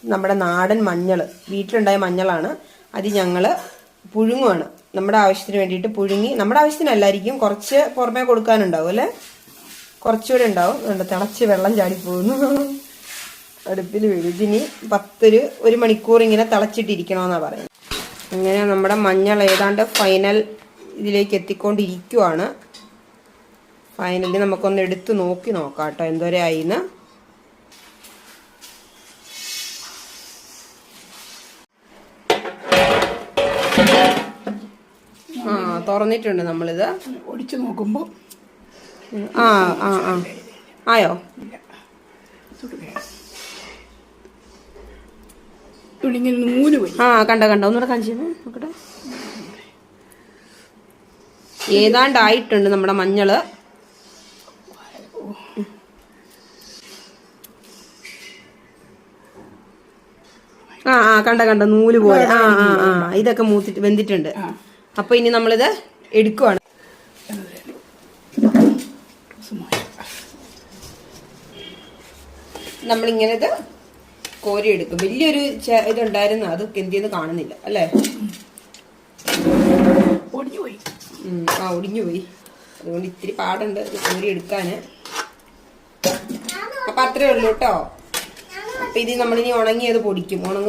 നമ്മുടെ നാടൻ മഞ്ഞൾ, വീട്ടിലുണ്ടായ മഞ്ഞളാണ്. അത് ഞങ്ങൾ പുഴുങ്ങുവാണ്. നമ്മുടെ ആവശ്യത്തിന് വേണ്ടിയിട്ട് പുഴുങ്ങി, നമ്മുടെ ആവശ്യത്തിനല്ലായിരിക്കും, കുറച്ച് പുറമേ കൊടുക്കാനുണ്ടാവും അല്ലേ, കുറച്ചുകൂടെ ഉണ്ടാവും. തിളച്ച് വെള്ളം ചാടിപ്പോകുന്നു, അടുപ്പിൽ വീഴും. ഇതിനി 1 മണിക്കൂർ ഇങ്ങനെ തിളച്ചിട്ടിരിക്കണമെന്നാണ് പറയുന്നത്. അങ്ങനെ നമ്മുടെ മഞ്ഞൾ ഏതാണ്ട് ഫൈനൽ ഇതിലേക്ക് എത്തിക്കൊണ്ടിരിക്കുവാണ്. ഫൈനലി നമുക്കൊന്ന് എടുത്ത് നോക്കാം കേട്ടോ എന്തോരെ ആയിന്ന്. തുറന്നിട്ടുണ്ട് നമ്മളിത്. ഒടിച്ചു നോക്കുമ്പോ ആയോ? നൂല് പോയി. കണ്ട ഒന്നുകൂടെ കാണിച്ചു നോക്കട്ടെ. ഏതാണ്ടായിട്ടുണ്ട് നമ്മുടെ മഞ്ഞള്. കണ്ട നൂല് പോലെ. ഇതൊക്കെ മൂത്തിട്ട് വെന്തിട്ടുണ്ട്. അപ്പൊ ഇനി നമ്മളിത് എടുക്കുവാണ്. നമ്മളിങ്ങനെ ഇത് കോരി എടുക്കും. വലിയൊരു ഇതുണ്ടായിരുന്നു, അത് എന്തിയെന്ന് കാണുന്നില്ല അല്ലേ. ഒടിഞ്ഞുപോയി. ഒടിഞ്ഞുപോയി. അതുകൊണ്ട് ഇത്തിരി പാടുണ്ട് ഇത് കോരി എടുക്കാന്. അപ്പൊ അത്രേ ഉള്ളൂ കേട്ടോ. അപ്പൊ ഇത് നമ്മളിനി ഉണങ്ങിയത് പൊടിക്കും.